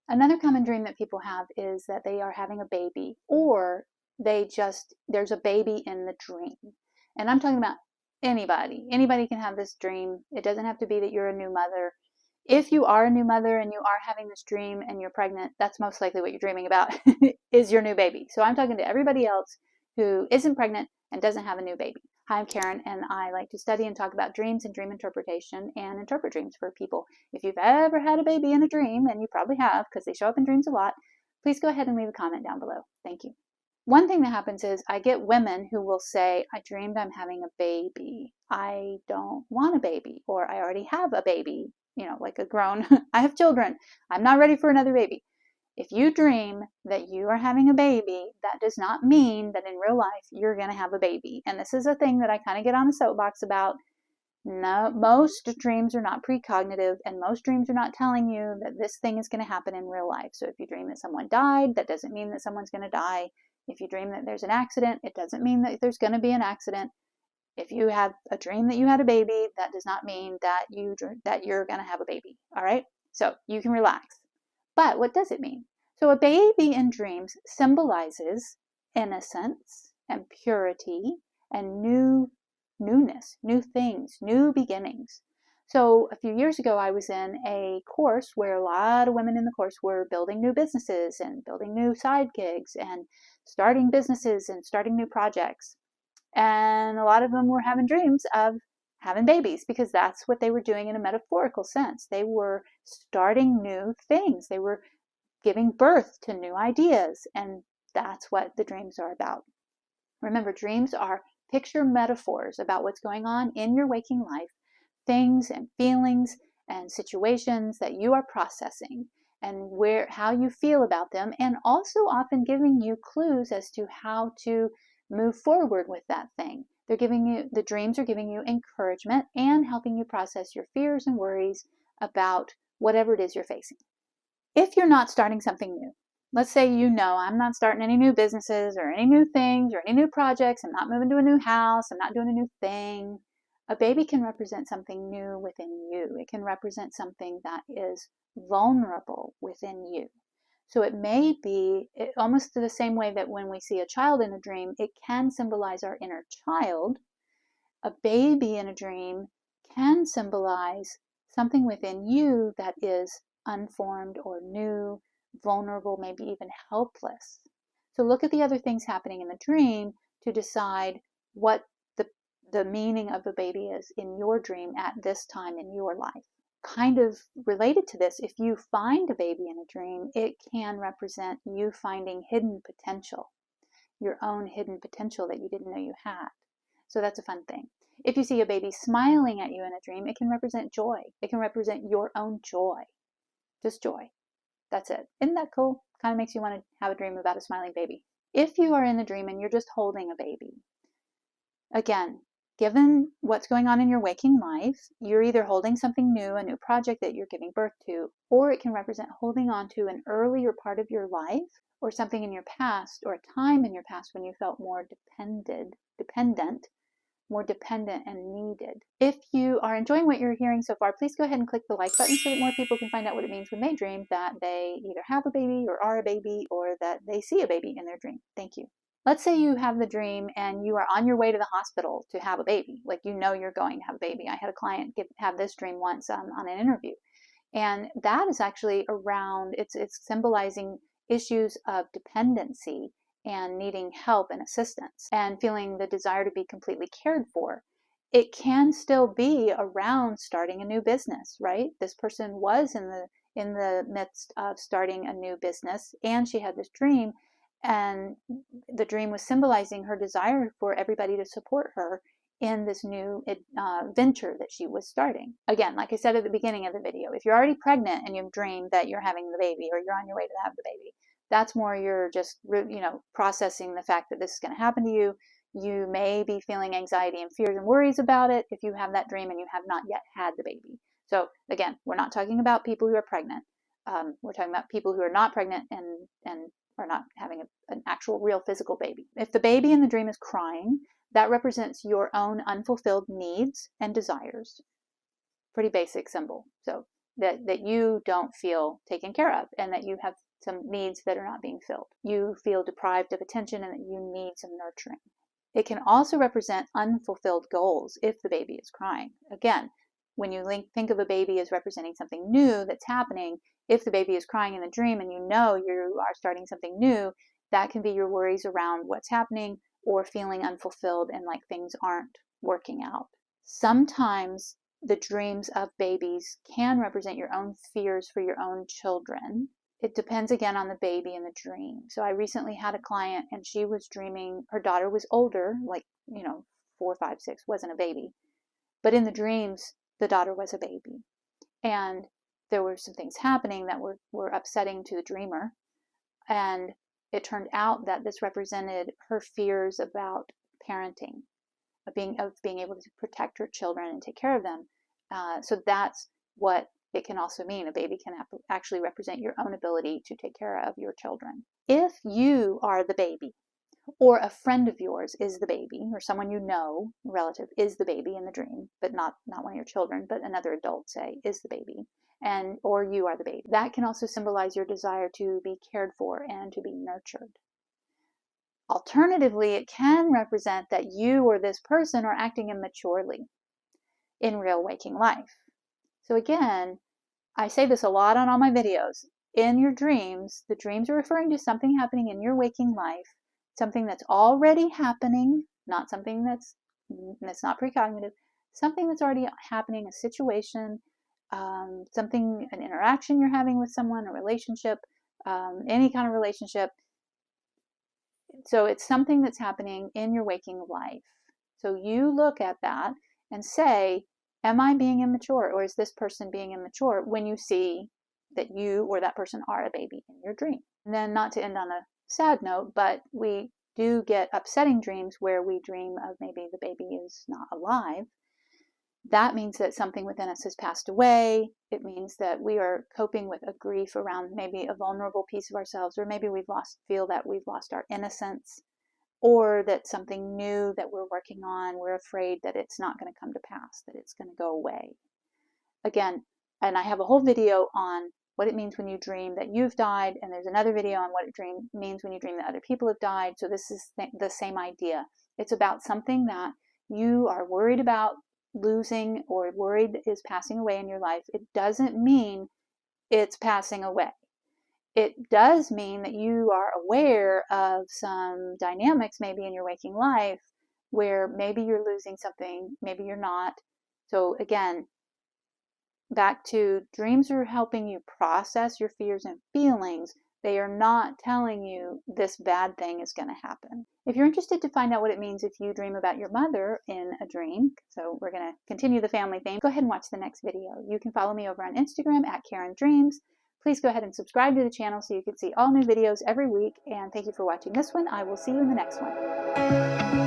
Another common dream that people have is that they are having a baby, or there's a baby in the dream. And I'm talking about anybody. Anybody can have this dream. It doesn't have to be that you're a new mother. If you are a new mother and you are having this dream and you're pregnant, that's most likely what you're dreaming about is your new baby. So I'm talking to everybody else who isn't pregnant and doesn't have a new baby. Hi, I'm Karen, and I like to study and talk about dreams and dream interpretation and interpret dreams for people. If you've ever had a baby in a dream, and you probably have because they show up in dreams a lot, please go ahead and leave a comment down below. Thank you. One thing that happens is I get women who will say, I dreamed I'm having a baby. I don't want a baby, or I already have a baby, like a grown, I have children. I'm not ready for another baby. If you dream that you are having a baby, that does not mean that in real life you're going to have a baby. And this is a thing that I kind of get on a soapbox about. No, most dreams are not precognitive, and most dreams are not telling you that this thing is going to happen in real life. So if you dream that someone died, that doesn't mean that someone's going to die. If you dream that there's an accident, it doesn't mean that there's going to be an accident. If you have a dream that you had a baby, that does not mean that you're going to have a baby. All right? So you can relax. But what does it mean? So a baby in dreams symbolizes innocence and purity and newness, new things, new beginnings. So a few years ago, I was in a course where a lot of women in the course were building new businesses and building new side gigs and starting businesses and starting new projects. And a lot of them were having dreams of having babies because that's what they were doing in a metaphorical sense. They were starting new things. They were giving birth to new ideas, and that's what the dreams are about. Remember, dreams are picture metaphors about what's going on in your waking life, things and feelings and situations that you are processing and how you feel about them, and also often giving you clues as to how to move forward with that thing. The dreams are giving you encouragement and helping you process your fears and worries about whatever it is you're facing. If you're not starting something new, let's say I'm not starting any new businesses or any new things or any new projects, I'm not moving to a new house, I'm not doing a new thing, a baby can represent something new within you. It can represent something that is vulnerable within you. So it may be almost the same way that when we see a child in a dream, it can symbolize our inner child. A baby in a dream can symbolize something within you that is unformed or new, vulnerable, maybe even helpless. So look at the other things happening in the dream to decide what the meaning of the baby is in your dream at this time in your life. Kind of related to this, if you find a baby in a dream, it can represent you finding hidden potential, your own hidden potential that you didn't know you had. So that's a fun thing. If you see a baby smiling at you in a dream, it can represent joy. It can represent your own joy. Just joy. That's it. Isn't that cool? Kind of makes you want to have a dream about a smiling baby. If you are in a dream and you're just holding a baby, again, given what's going on in your waking life, you're either holding something new, a new project that you're giving birth to, or it can represent holding on to an earlier part of your life or something in your past or a time in your past when you felt more dependent, more dependent and needed. If you are enjoying what you're hearing so far, please go ahead and click the like button so that more people can find out what it means when they dream that they either have a baby or are a baby or that they see a baby in their dream. Thank you. Let's say you have the dream and you are on your way to the hospital to have a baby, like you're going to have a baby. I had a client have this dream once on an interview, and that is actually around, it's symbolizing issues of dependency and needing help and assistance and feeling the desire to be completely cared for. It can still be around starting a new business, right? This person was in the midst of starting a new business, and she had this dream, and the dream was symbolizing her desire for everybody to support her in this new venture that she was starting. Again, like I said at the beginning of the video, if you're already pregnant and you've dreamed that you're having the baby or you're on your way to have the baby, that's more you're just processing the fact that this is going to happen to you. You may be feeling anxiety and fears and worries about it if you have that dream and you have not yet had the baby. So again, we're not talking about people who are pregnant. We're talking about people who are not pregnant and are not having an actual real physical baby. If the baby in the dream is crying, that represents your own unfulfilled needs and desires. Pretty basic symbol. So that you don't feel taken care of and that you have some needs that are not being filled. You feel deprived of attention and that you need some nurturing. It can also represent unfulfilled goals if the baby is crying. Again, when you think of a baby as representing something new that's happening, if the baby is crying in the dream and you know you are starting something new, that can be your worries around what's happening or feeling unfulfilled and like things aren't working out. Sometimes the dreams of babies can represent your own fears for your own children. It depends again on the baby and the dream. So I recently had a client and she was dreaming, her daughter was older, like, 4, 5, 6, wasn't a baby. But in the dreams, the daughter was a baby. And there were some things happening that were upsetting to the dreamer. And it turned out that this represented her fears about parenting, of being able to protect her children and take care of them. So that's what it can also mean. A baby can actually represent your own ability to take care of your children. If you are the baby, or a friend of yours is the baby, or someone you know, a relative, is the baby in the dream, but not one of your children, but another adult, say, is the baby, or you are the baby, that can also symbolize your desire to be cared for and to be nurtured. Alternatively, it can represent that you or this person are acting immaturely in real waking life. So again, I say this a lot on all my videos. In your dreams, the dreams are referring to something happening in your waking life, something that's already happening, not something that's not precognitive, something that's already happening, a situation, something, an interaction you're having with someone, a relationship, any kind of relationship. So it's something that's happening in your waking life. So you look at that and say, am I being immature, or is this person being immature, when you see that you or that person are a baby in your dream? And then, not to end on a sad note, but we do get upsetting dreams where we dream of maybe the baby is not alive. That means that something within us has passed away. It means that we are coping with a grief around maybe a vulnerable piece of ourselves, or maybe feel that we've lost our innocence, or that something new that we're working on, we're afraid that it's not going to come to pass, that it's going to go away. Again, and I have a whole video on what it means when you dream that you've died, and there's another video on what it means when you dream that other people have died. So this is the same idea. It's about something that you are worried about losing or worried is passing away in your life. It doesn't mean it's passing away. It does mean that you are aware of some dynamics maybe in your waking life where maybe you're losing something, maybe you're not. So again, back to dreams are helping you process your fears and feelings. They are not telling you this bad thing is going to happen. If you're interested to find out what it means if you dream about your mother in a dream, so we're going to continue the family theme, go ahead and watch the next video. You can follow me over on Instagram at Caryndreams. Please go ahead and subscribe to the channel so you can see all new videos every week. And thank you for watching this one. I will see you in the next one.